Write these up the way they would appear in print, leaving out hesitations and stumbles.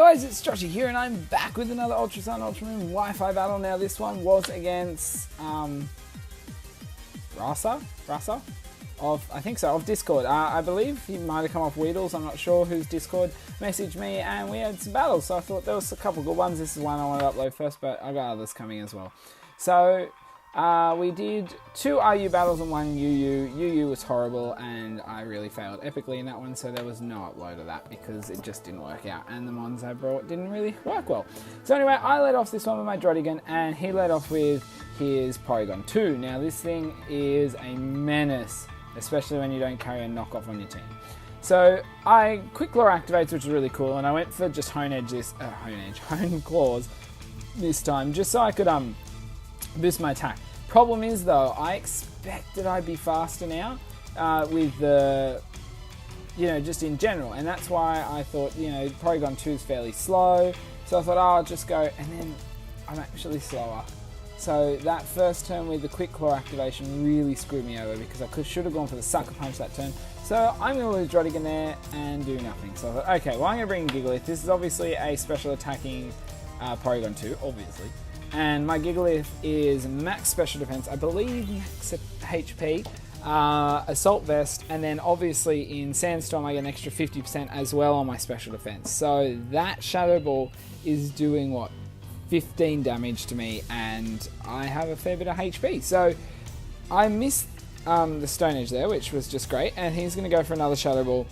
guys, it's Joshy here, and I'm back with another Ultra Sun Ultra Moon Wi-Fi battle. Now this one was against Rasa of Discord. I believe he might have come off Weedles. I'm not sure whose Discord messaged me, and we had some battles. So I thought there was a couple good ones. This is one I want to upload first, but I got others coming as well. So we did 2 RU battles and 1 UU. UU was horrible, and I really failed epically in that one, so there was no upload of that because it just didn't work out, and the mons I brought didn't really work well. So anyway, I led off this one with my Drodigan, and he led off with his Porygon 2. Now this thing is a menace, especially when you don't carry a knockoff on your team. So I quick lure activates, which is really cool, and I went for just Hone Claws this time, just so I could boost my attack. Problem is though, I expected I'd be faster now with the, just in general, and that's why I thought, Porygon 2 is fairly slow, so I thought, oh, I'll just go, and then I'm actually slower. So that first turn with the quick claw activation really screwed me over because I should have gone for the sucker punch that turn. So I'm going to lose Drodigan there and do nothing. So I thought, okay, well I'm going to bring Gigalith. This is obviously a special attacking Porygon 2, obviously. And my Gigalith is max special defense, I believe max HP, assault vest, and then obviously in Sandstorm I get an extra 50% as well on my special defense. So that Shadow Ball is doing what? 15 damage to me, and I have a fair bit of HP. So I missed the Stone Edge there, which was just great, and he's going to go for another Shadow Ball.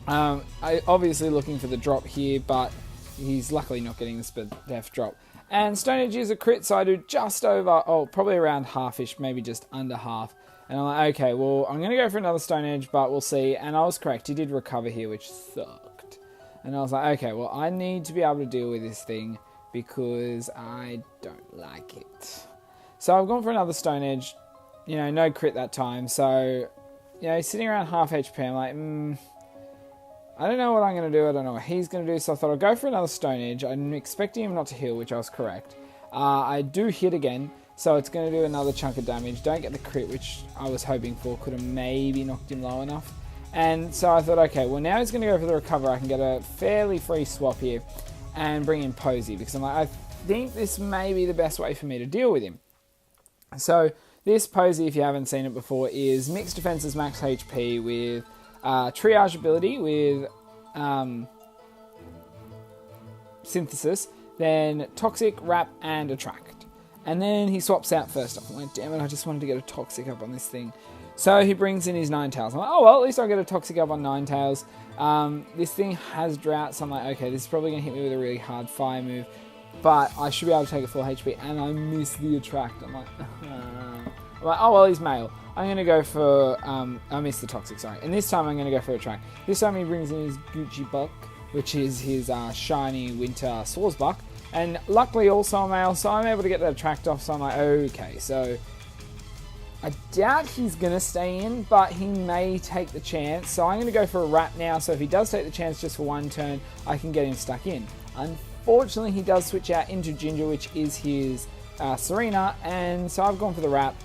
I obviously looking for the drop here, but he's luckily not getting the Def drop. And Stone Edge is a crit, so I do just over, probably around half-ish, maybe just under half. And I'm like, okay, well, I'm going to go for another Stone Edge, but we'll see. And I was correct, he did recover here, which sucked. And I was like, okay, well, I need to be able to deal with this thing because I don't like it. So I've gone for another Stone Edge, no crit that time. So, sitting around half HP, I'm like, I don't know what I'm going to do. I don't know what he's going to do. So I thought I'll go for another Stone Edge. I'm expecting him not to heal, which I was correct. I do hit again, so it's going to do another chunk of damage. Don't get the crit, which I was hoping for. Could have maybe knocked him low enough. And so I thought, okay, well now he's going to go for the recover. I can get a fairly free swap here and bring in Posey, because I'm like, I think this may be the best way for me to deal with him. So this Posey, if you haven't seen it before, is mixed defenses, max HP with triage ability with synthesis, then toxic, wrap, and attract. And then he swaps out first off. I'm like, damn it, I just wanted to get a toxic up on this thing. So he brings in his Ninetales. I'm like, oh well, at least I'll get a toxic up on Ninetales. This thing has drought, so I'm like, okay, this is probably going to hit me with a really hard fire move, but I should be able to take a full HP, and I miss the attract. I'm like, oh well, he's male. I'm going to go for, I missed the toxic, sorry. And this time I'm going to go for attract. This time he brings in his Gucci Buck, which is his shiny winter Swordsbuck, and luckily also a male, so I'm able to get that attract off, so I'm like, okay, so I doubt he's going to stay in, but he may take the chance. So I'm going to go for a wrap now. So if he does take the chance just for one turn, I can get him stuck in. Unfortunately, he does switch out into Ginger, which is his Serena. And so I've gone for the wrap.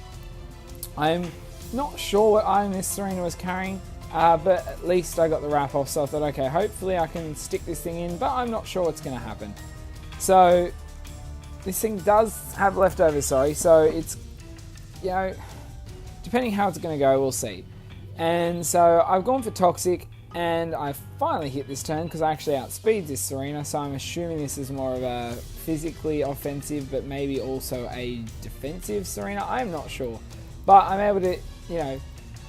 I'm not sure what item this Serena was carrying, but at least I got the wrap off. So I thought, okay, hopefully I can stick this thing in, but I'm not sure what's going to happen. So this thing does have leftovers, sorry. So it's, depending how it's going to go, we'll see. And so I've gone for Toxic, and I finally hit this turn because I actually outspeed this Serena, so I'm assuming this is more of a physically offensive, but maybe also a defensive Serena. I'm not sure. But I'm able to,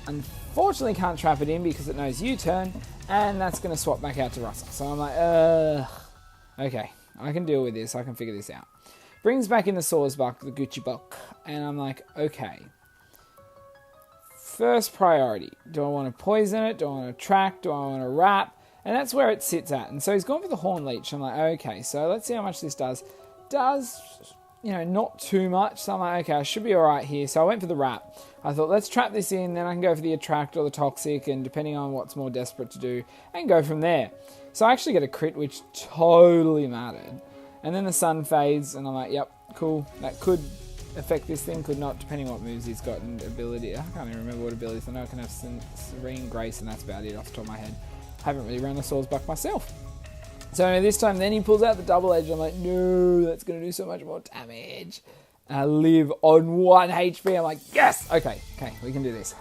unfortunately can't trap it in because it knows U-turn, and that's going to swap back out to Russell. So I'm like, okay, I can deal with this. I can figure this out. Brings back in the Swordsbuck, the Gucci Buck, and I'm like, okay. First priority, do I want to poison it? Do I want to attract? Do I want to wrap? And that's where it sits at. And so he's gone for the Horn Leech. I'm like, okay, so let's see how much this does. Does, not too much. So I'm like, okay, I should be all right here. So I went for the wrap. I thought, let's trap this in, then I can go for the attract or the toxic, and depending on what's more desperate to do, and go from there. So I actually get a crit, which totally mattered. And then the sun fades, and I'm like, yep, cool. That could affect this thing, could not, depending on what moves he's got and ability. I can't even remember what abilities. I know I can have Serene, Grace, and that's about it off the top of my head. I haven't really run the Swordsbuck myself. So anyway, this time then he pulls out the double edge. I'm like, no, that's going to do so much more damage. And I live on 1 HP. I'm like, yes! Okay, we can do this.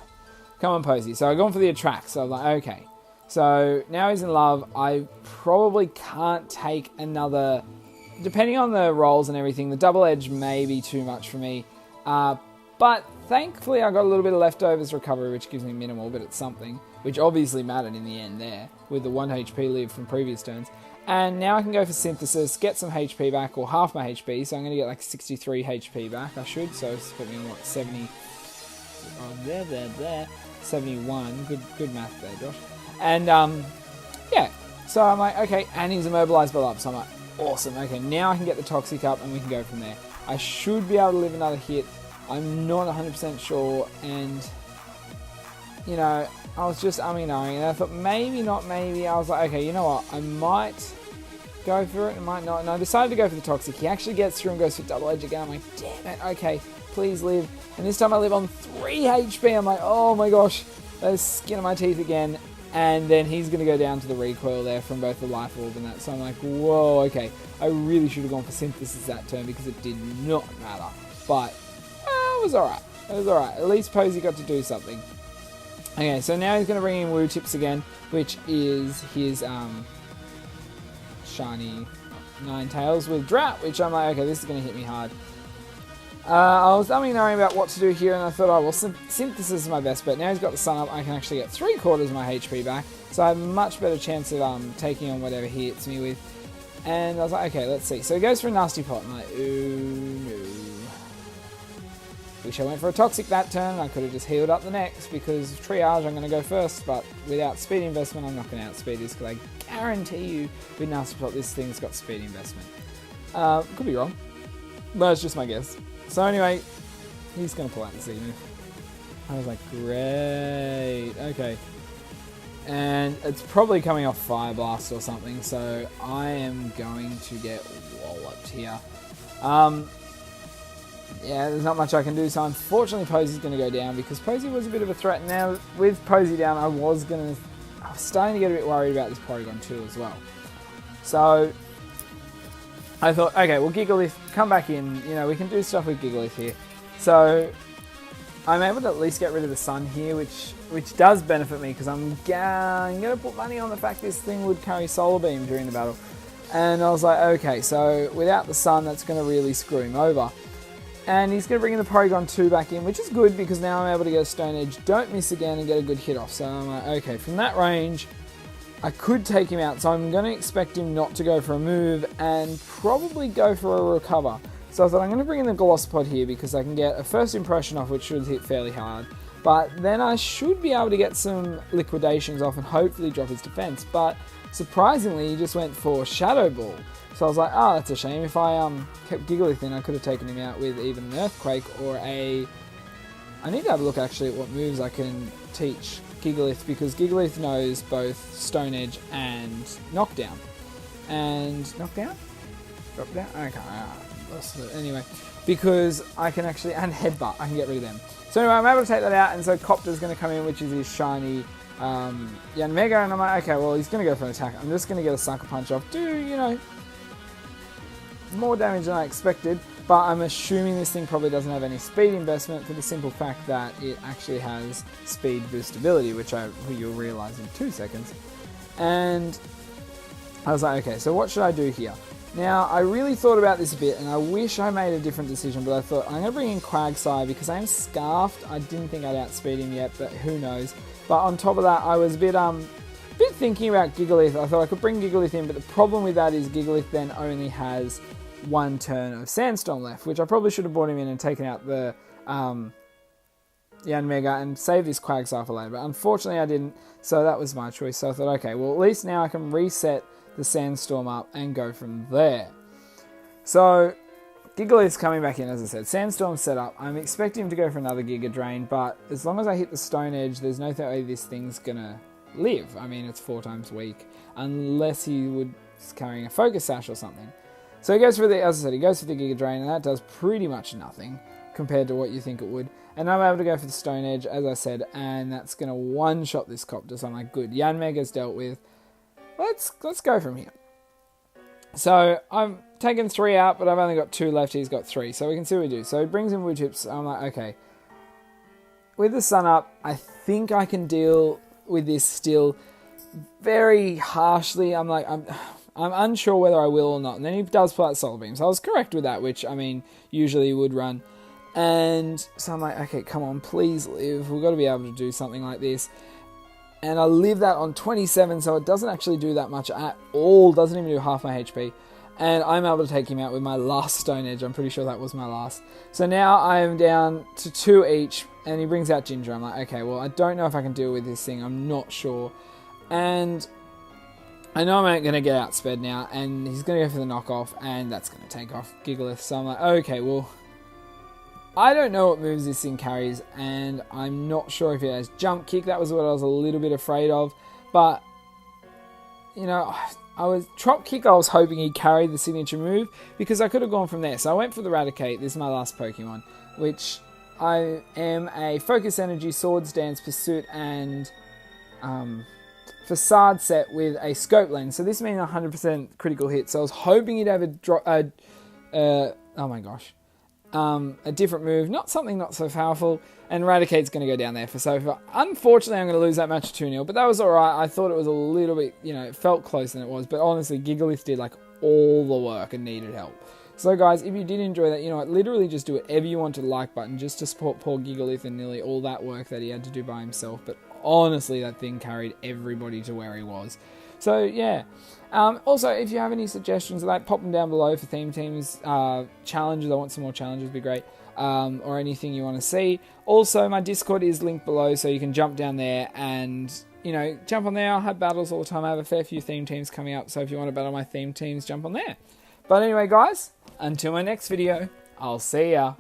Come on, Posey. So I've gone for the attract. So I'm like, okay. So now he's in love. I probably can't take another... Depending on the rolls and everything, the double edge may be too much for me. But thankfully I got a little bit of leftovers recovery, which gives me minimal, but it's something. Which obviously mattered in the end there, with the 1 HP live from previous turns. And now I can go for synthesis, get some HP back, or half my HP, so I'm going to get like 63 HP back, I should. So it's put me in, what, 70... Oh, 71. Good math there, Josh. And, yeah. So I'm like, okay, and he's immobilized build up, so I'm like, awesome. Okay, now I can get the Toxic up, and we can go from there. I should be able to live another hit. I'm not 100% sure, and, you know, I was just and I thought maybe not maybe. I was like, okay, you know what, I might go for it, I might not. And I decided to go for the Toxic. He actually gets through and goes for double edge again. I'm like, damn it, okay, please live. And this time I live on 3 HP. I'm like, oh my gosh, there's skin on my teeth again. And then he's going to go down to the recoil there from both the life orb and that. So I'm like, whoa, okay, I really should have gone for synthesis that turn because it did not matter. But it was alright. It was alright. At least Posey got to do something. Okay, so now he's going to bring in Woo Tips again, which is his shiny Ninetales with Drought, which I'm like, okay, this is going to hit me hard. I was knowing about what to do here, and I thought, oh, well, synthesis is my best bet. Now he's got the sun up, I can actually get 3/4 of my HP back, so I have a much better chance of taking on whatever he hits me with. And I was like, okay, let's see. So he goes for a Nasty Pot. I'm like, ooh, no. Wish I went for a Toxic that turn. I could have just healed up the next, because Triage I'm going to go first, but without speed investment, I'm not going to outspeed this, because I guarantee you with Nasty Pot, this thing's got speed investment. Could be wrong, but it's just my guess. So anyway, he's going to pull out the Zenith. I was like, great, okay. And it's probably coming off Fire Blast or something, so I am going to get walloped here. Yeah, there's not much I can do, so unfortunately Posey's going to go down, because Posey was a bit of a threat. Now, with Posey down, I was starting to get a bit worried about this Porygon 2 as well. So I thought, okay, well, Gigalith, come back in. You know, we can do stuff with Gigalith here. So I'm able to at least get rid of the sun here, which does benefit me, because I'm going to put money on the fact this thing would carry Solar Beam during the battle. And I was like, okay, so without the sun, that's going to really screw him over. And he's going to bring in the Porygon 2 back in, which is good, because now I'm able to get a Stone Edge, don't miss again, and get a good hit off. So I'm like, okay, from that range, I could take him out, so I'm going to expect him not to go for a move, and probably go for a recover. So I thought, I'm going to bring in the Golisopod here, because I can get a first impression off, which should hit fairly hard. But then I should be able to get some liquidations off, and hopefully drop his defense. But surprisingly, he just went for Shadow Ball. So I was like, oh, that's a shame. If I kept Gigalith in, I could have taken him out with either an Earthquake or a... I need to have a look actually at what moves I can teach Gigalith, because Gigalith knows both Stone Edge and Knockdown. And... Knockdown? Drop down? Okay, anyway. Because I can actually... And Headbutt, I can get rid of them. So anyway, I'm able to take that out, and so Copter's going to come in, which is his shiny Yanmega, and I'm like, okay, well, he's going to go for an attack. I'm just going to get a Sucker Punch off. You know... more damage than I expected, but I'm assuming this thing probably doesn't have any speed investment, for the simple fact that it actually has speed boostability, which you'll realise in 2 seconds. And I was like, okay, so what should I do here? Now, I really thought about this a bit, and I wish I made a different decision, but I thought, I'm going to bring in Quagsire, because I am Scarfed. I didn't think I'd outspeed him yet, but who knows. But on top of that, I was a bit thinking about Gigalith. I thought I could bring Gigalith in, but the problem with that is Gigalith then only has 1 turn of Sandstorm left, which I probably should have brought him in and taken out the Yanmega and saved this Quagsire for later, but unfortunately I didn't, so that was my choice. So I thought, okay, well, at least now I can reset the Sandstorm up and go from there. So Gigalith's coming back in, as I said. Sandstorm's set up. I'm expecting him to go for another Giga Drain, but as long as I hit the Stone Edge, there's no way this thing's gonna live. I mean, it's 4 times weak, unless he was carrying a Focus Sash or something. So he goes for the, as I said, he goes for the Giga Drain, and that does pretty much nothing compared to what you think it would. And I'm able to go for the Stone Edge, as I said, and that's going to one-shot this Copter. So I'm like, good, Yanmega's dealt with. Let's go from here. So I've taken 3 out, but I've only got 2 left. He's got 3. So we can see what we do. So he brings in wood chips. I'm like, okay. With the sun up, I think I can deal with this still very harshly. I'm like, I'm unsure whether I will or not. And then he does pull out solar beam. So I was correct with that, which, I mean, usually he would run. And so I'm like, okay, come on, please live. We've got to be able to do something like this. And I live that on 27, so it doesn't actually do that much at all. Doesn't even do half my HP. And I'm able to take him out with my last Stone Edge. I'm pretty sure that was my last. So now I am down to 2 each, and he brings out Ginger. I'm like, okay, well, I don't know if I can deal with this thing. I'm not sure. And I know I'm going to get outsped now, and he's going to go for the knockoff, and that's going to take off Gigalith. So I'm like, okay, well, I don't know what moves this thing carries, and I'm not sure if it has jump kick. That was what I was a little bit afraid of. But, you know, Trop Kick, I was hoping he'd carry the signature move, because I could have gone from there. So I went for the Raticate. This is my last Pokemon, which I am a Focus Energy, Swords Dance, Pursuit, and Facade set with a Scope Lens. So this means 100% critical hit. So I was hoping he'd have a different move, not something not so powerful, and Raticate's going to go down there for Sofa. Unfortunately, I'm going to lose that match 2-0, but that was alright. I thought it was a little bit, you know, it felt closer than it was, but honestly, Gigalith did like all the work and needed help. So guys, if you did enjoy that, you know what, literally just do whatever you want to the like button, just to support poor Gigalith and nearly all that work that he had to do by himself, but honestly, that thing carried everybody to where he was. So, yeah. Also, if you have any suggestions, like, pop them down below for theme teams, challenges. I want some more challenges, would be great. Or anything you want to see. Also, my Discord is linked below, so you can jump down there and, you know, jump on there. I'll have battles all the time. I have a fair few theme teams coming up, so if you want to battle my theme teams, jump on there. But anyway, guys, until my next video, I'll see ya.